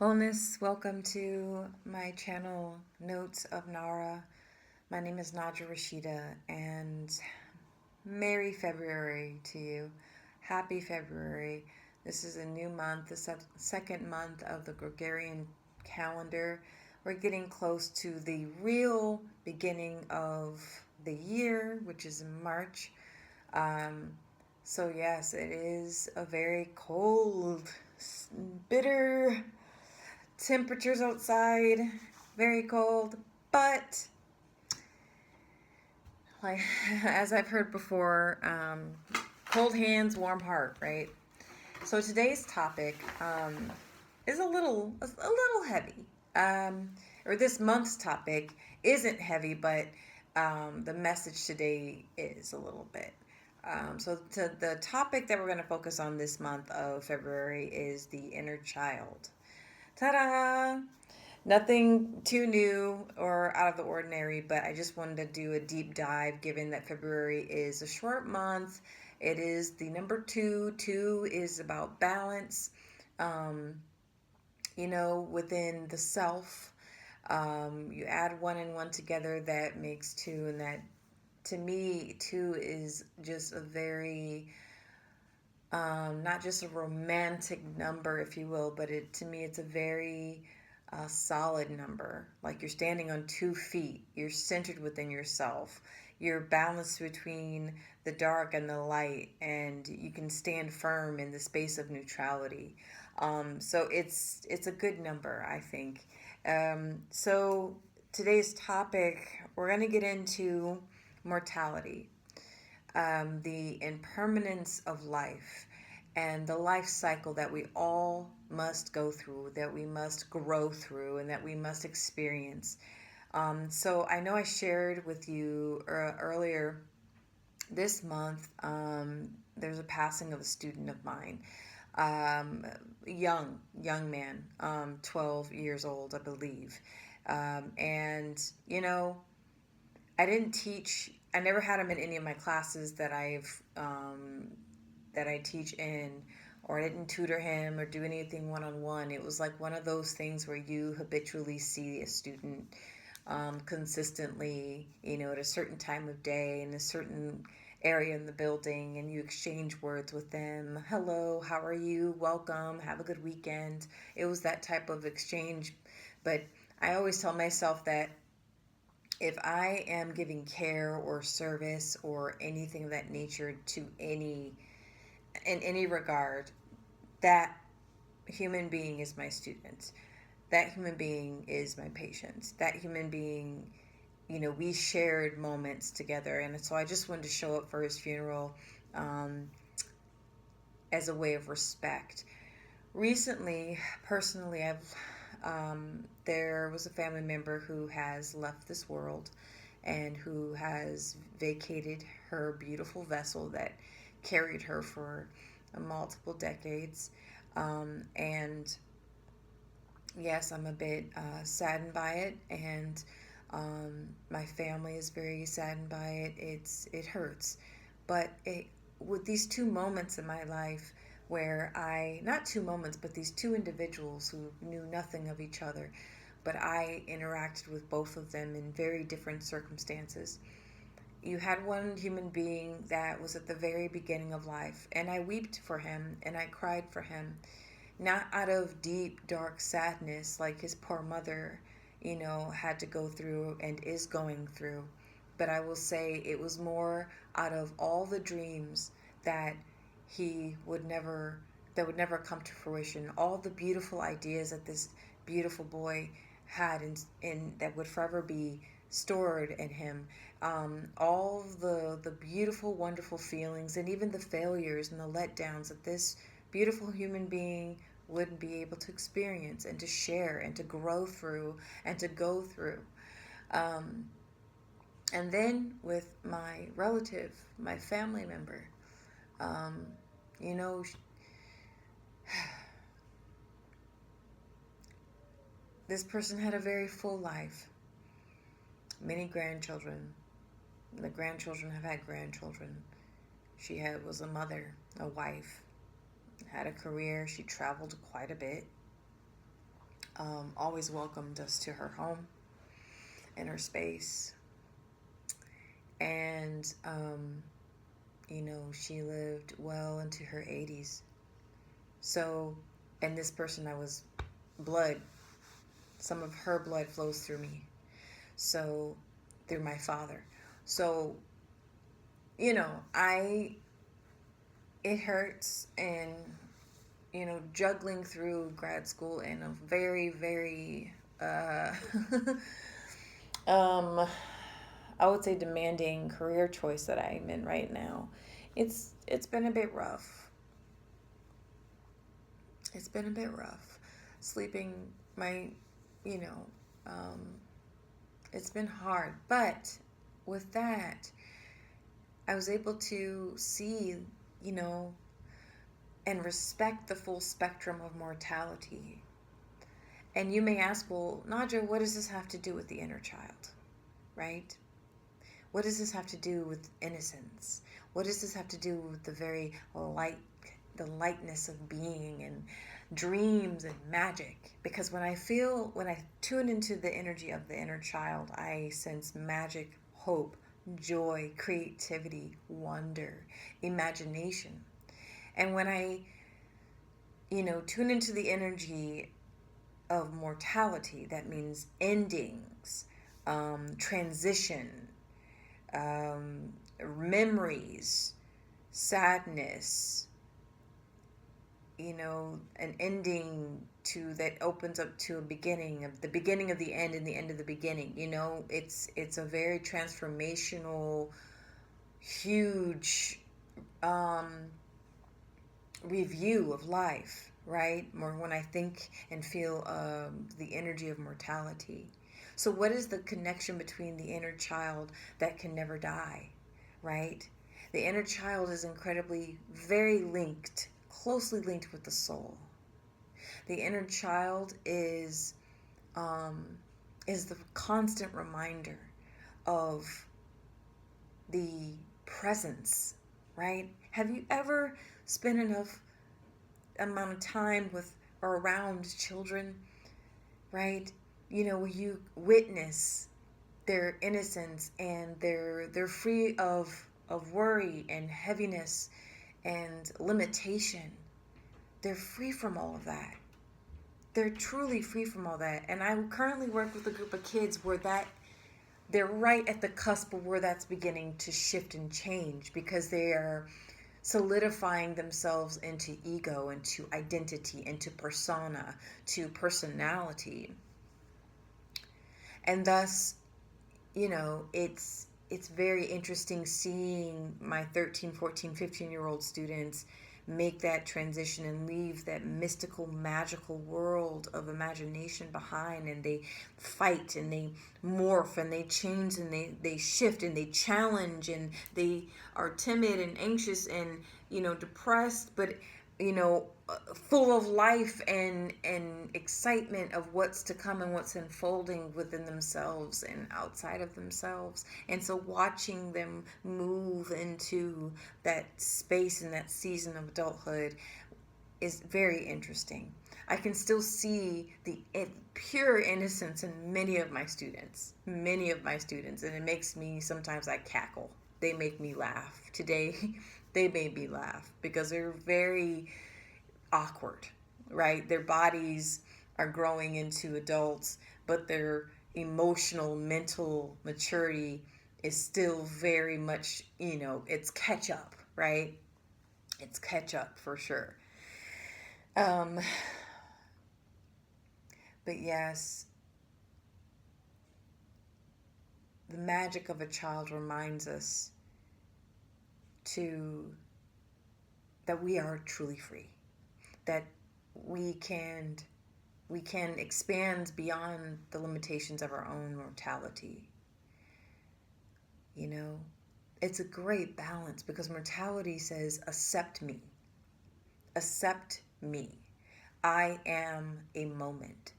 Wellness, welcome to my channel, Notes of Nara. My name is Nadja Rashida, and Merry February to you. Happy February. This is a new month, the second month of the Gregorian calendar. We're getting close to the real beginning of the year, which is in March. Um, so, yes, it is a very cold, bitter temperatures outside, very cold, but like as I've heard before, cold hands, warm heart, right? So today's topic is a little heavy, or this month's topic isn't heavy, but the message today is a little bit. So the topic that we're going to focus on this month of February is the inner child. Ta-da! Nothing too new or out of the ordinary, but I just wanted to do a deep dive given that February is a short month. It is the number two. Two is about balance, um, within the self. You add one and one together, that makes two, and that to me, two is just a very not just a romantic number, if you will, but to me, it's a very solid number. Like you're standing on 2 feet, you're centered within yourself, you're balanced between the dark and the light, and you can stand firm in the space of neutrality. So it's a good number, I think. So today's topic, we're going to get into mortality, the impermanence of life, and the life cycle that we all must go through, that we must grow through, and that we must experience. So I know I shared with you earlier this month, there's a passing of a student of mine, um, young man, 12 years old, I believe. And, I didn't teach. I never had him in any of my classes that I teach in, or I didn't tutor him or do anything one on one. It was like one of those things where you habitually see a student consistently, at a certain time of day in a certain area in the building, and you exchange words with them. Hello, how are you? Welcome. Have a good weekend. It was that type of exchange. But I always tell myself that if I am giving care or service or anything of that nature to in any regard, that human being is my student. That human being is my patient. That human being, we shared moments together. And so I just wanted to show up for his funeral um, as a way of respect. Recently, personally, there was a family member who has left this world and who has vacated her beautiful vessel that carried her for multiple decades. And yes, I'm a bit saddened by it, and my family is very saddened by it. It hurts, but with these two moments in my life where not two moments, but these two individuals who knew nothing of each other, but I interacted with both of them in very different circumstances. You had one human being that was at the very beginning of life, and I wept for him and I cried for him, not out of deep, dark sadness like his poor mother, had to go through and is going through. But I will say it was more out of all the dreams that he would never, that would never come to fruition. All the beautiful ideas that this beautiful boy had in that would forever be stored in him. All the beautiful, wonderful feelings, and even the failures and the letdowns that this beautiful human being wouldn't be able to experience and to share and to grow through and to go through. Um, and then with my relative, my family member, um, you know, this person had a very full life, many grandchildren. The grandchildren have had grandchildren. Was a mother, a wife, had a career. She traveled quite a bit. always welcomed us to her home and her space. And, she lived well into her 80s. So, and this person, I was blood. Some of her blood flows through me. So, through my father. So, it hurts, and, juggling through grad school in a very, very, um, I would say demanding career choice that I'm in right now. It's been a bit rough. It's been a bit rough. Sleeping, my, you know, um, it's been hard. But with that, I was able to see, you know, and respect the full spectrum of mortality. And you may ask, well, Nadja, what does this have to do with the inner child? Right? What does this have to do with innocence? What does this have to do with the lightness of being and dreams and magic? Because when I tune into the energy of the inner child, I sense magic, hope, joy, creativity, wonder, imagination. And when I, tune into the energy of mortality, that means endings, transition, memories, sadness, an ending that opens up to a beginning of the end and the end of the beginning. It's a very transformational, huge review of life, right? More when I think and feel the energy of mortality. So what is the connection between the inner child that can never die, right? The inner child is incredibly, very closely linked with the soul. The inner child is the constant reminder of the presence, right? Have you ever spent enough amount of time with or around children, right? Where you witness their innocence, and they're free of worry and heaviness and limitation. They're free from all of that. They're truly free from all that. And I currently work with a group of kids where they're right at the cusp of where that's beginning to shift and change, because they are solidifying themselves into ego, into identity, into persona, to personality. And thus, it's very interesting seeing my 13, 14, 15-year-old students make that transition and leave that mystical, magical world of imagination behind, and they fight and they morph and they change and they shift and they challenge, and they are timid and anxious and depressed, but full of life and excitement of what's to come and what's unfolding within themselves and outside of themselves. And so watching them move into that space and that season of adulthood is very interesting. I can still see the pure innocence in many of my students, and it makes me, sometimes I cackle. They make me laugh. Today, they made me laugh because they're very awkward, right? Their bodies are growing into adults, but their emotional, mental maturity is still very much, it's catch up, right? It's catch up for sure. But yes, the magic of a child reminds us that we are truly free, that we can expand beyond the limitations of our own mortality. It's a great balance, because mortality says, accept me. Accept me. I am a moment.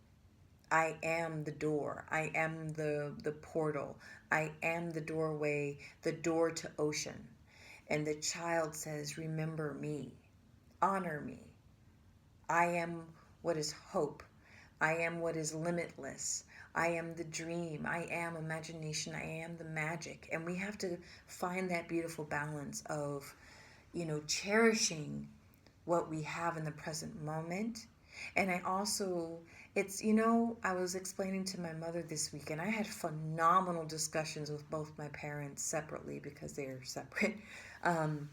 I am the door. I am the portal. I am the doorway, the door to ocean. And the child says, remember me. Honor me. I am what is hope. I am what is limitless. I am the dream. I am imagination. I am the magic. And we have to find that beautiful balance of, cherishing what we have in the present moment. And I also, I was explaining to my mother this week, and I had phenomenal discussions with both my parents separately because they're separate. Um,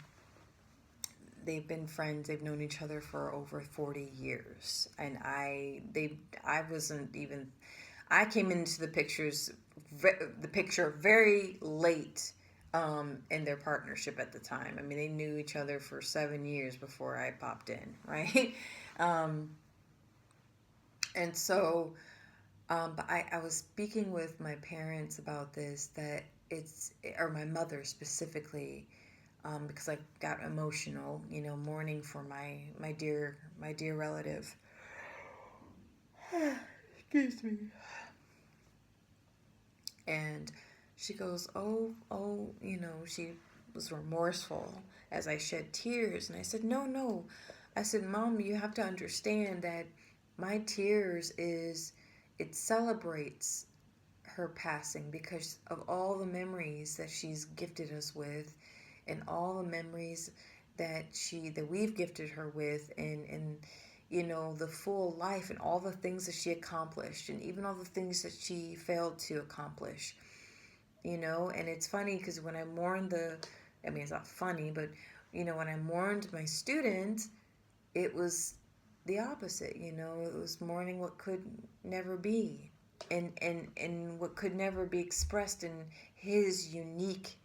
they've been friends. They've known each other for over 40 years, and I wasn't even. I came into the picture very late in their partnership at the time. I mean, they knew each other for 7 years before I popped in, right? Um, and so, but I was speaking with my parents about this, that or my mother specifically, because I got emotional, mourning for my dear relative. Excuse me. And she goes, oh, she was remorseful as I shed tears. And I said, no. I said, Mom, you have to understand that my tears it celebrates her passing because of all the memories that she's gifted us with, and all the memories that we've gifted her with, and the full life and all the things that she accomplished, and even all the things that she failed to accomplish. And it's funny because when I mourned it's not funny, but when I mourned my student, it was the opposite. It was mourning what could never be, and what could never be expressed in his unique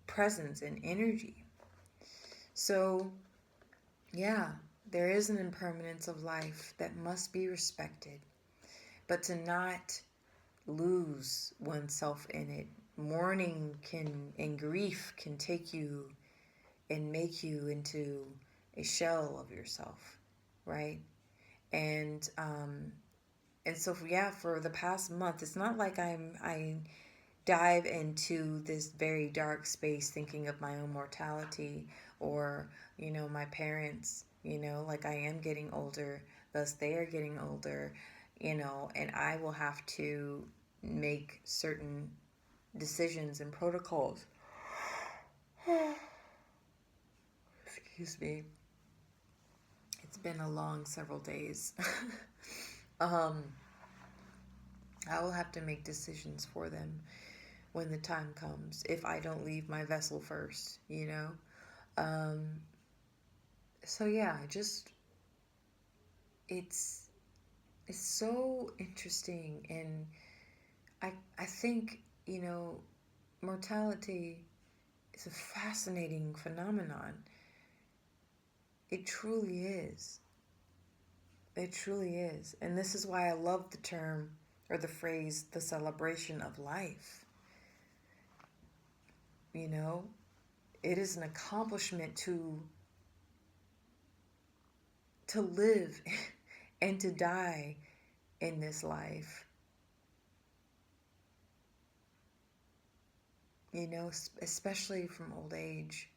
presence and energy. So yeah, there is an impermanence of life that must be respected, but to not lose oneself in it. Mourning and grief can take you and make you into a shell of yourself, right? And so yeah, for the past month, it's not like I dive into this very dark space thinking of my own mortality, or my parents, like I am getting older, thus they are getting older, and I will have to make certain decisions and protocols. Excuse me. It's been a long several days. um, I will have to make decisions for them when the time comes if I don't leave my vessel first, Um, so yeah, just it's it's so interesting, and I think mortality is a fascinating phenomenon. It truly is. It truly is. And this is why I love the term or the phrase, the celebration of life. It is an accomplishment to live and to die in this life. Especially from old age.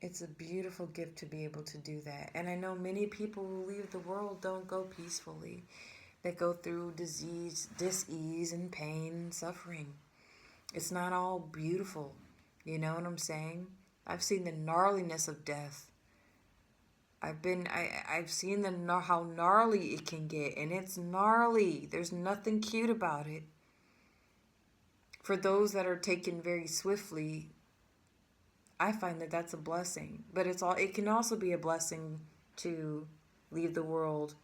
It's a beautiful gift to be able to do that. And I know many people who leave the world don't go peacefully. They go through disease, dis-ease, and pain and suffering. It's not all beautiful. You know what I'm saying? I've seen the gnarliness of death. I've seen how gnarly it can get, and it's gnarly. There's nothing cute about it. For those that are taken very swiftly, I find that that's a blessing. But it can also be a blessing to leave the world,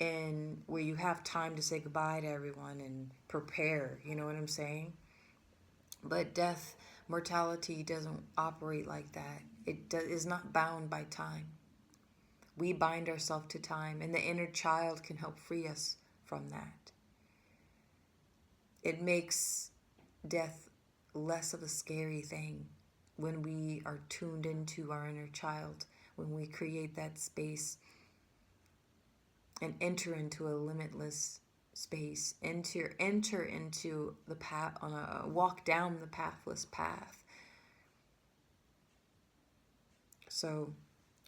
and where you have time to say goodbye to everyone and prepare, you know what I'm saying? But mortality doesn't operate like that. It is not bound by time. We bind ourselves to time, and the inner child can help free us from that. It makes death less of a scary thing when we are tuned into our inner child, when we create that space and enter into a limitless space, enter into the path, walk down the pathless path. So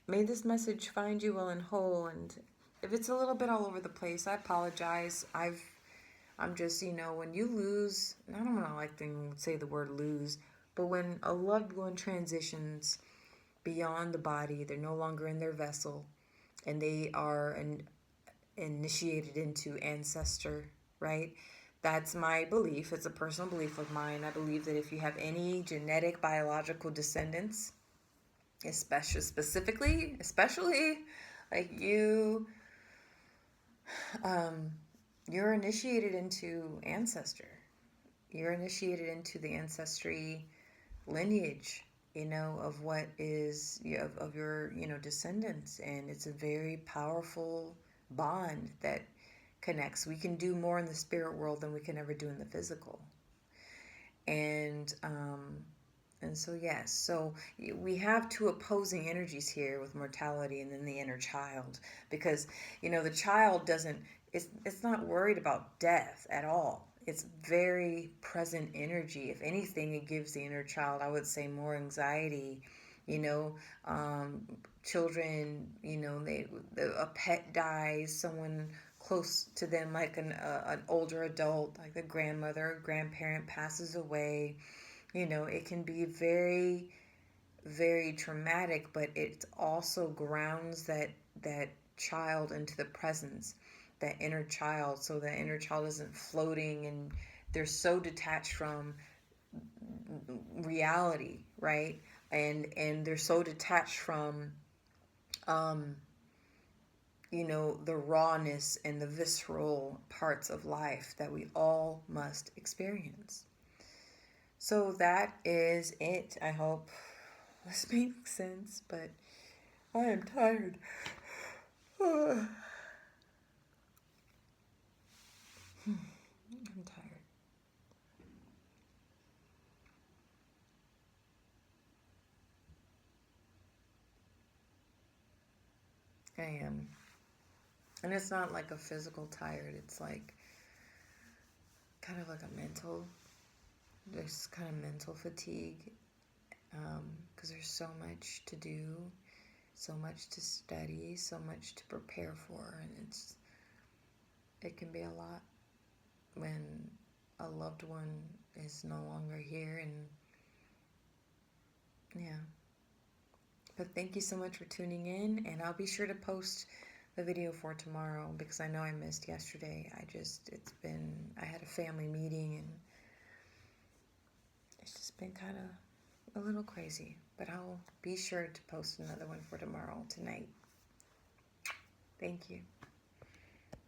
may this message find you well and whole. And if it's a little bit all over the place, I apologize. I'm just, when you lose, and I don't want to like to say the word lose, but when a loved one transitions beyond the body, they're no longer in their vessel, and they are initiated into ancestor, right? That's my belief. It's a personal belief of mine. I believe that if you have any genetic biological descendants, especially like you're initiated into ancestor. You're initiated into the ancestry lineage, of what is of your, descendants, and it's a very powerful bond that connects. We can do more in the spirit world than we can ever do in the physical. And so yes, so we have two opposing energies here with mortality and then the inner child, because the child doesn't, it's not worried about death at all. It's very present energy. If anything, it gives the inner child, I would say, more anxiety. Children, a pet dies, someone close to them, like an older adult, like a grandmother, grandparent passes away. It can be very, very traumatic, but it also grounds that child into the presence, that inner child, so that inner child isn't floating and they're so detached from reality, right? And they're so detached from the rawness and the visceral parts of life that we all must experience. So that is it. I hope this makes sense, but I am tired. I'm tired. I am. And it's not like a physical tired. It's like kind of like a mental. There's kind of mental fatigue, because there's so much to do, so much to study, so much to prepare for, and it can be a lot when a loved one is no longer here. And yeah, but thank you so much for tuning in, and I'll be sure to post the video for tomorrow, because I know I missed yesterday. I had a family meeting, and it's just been kind of a little crazy, but I'll be sure to post another one for tomorrow tonight. Thank you.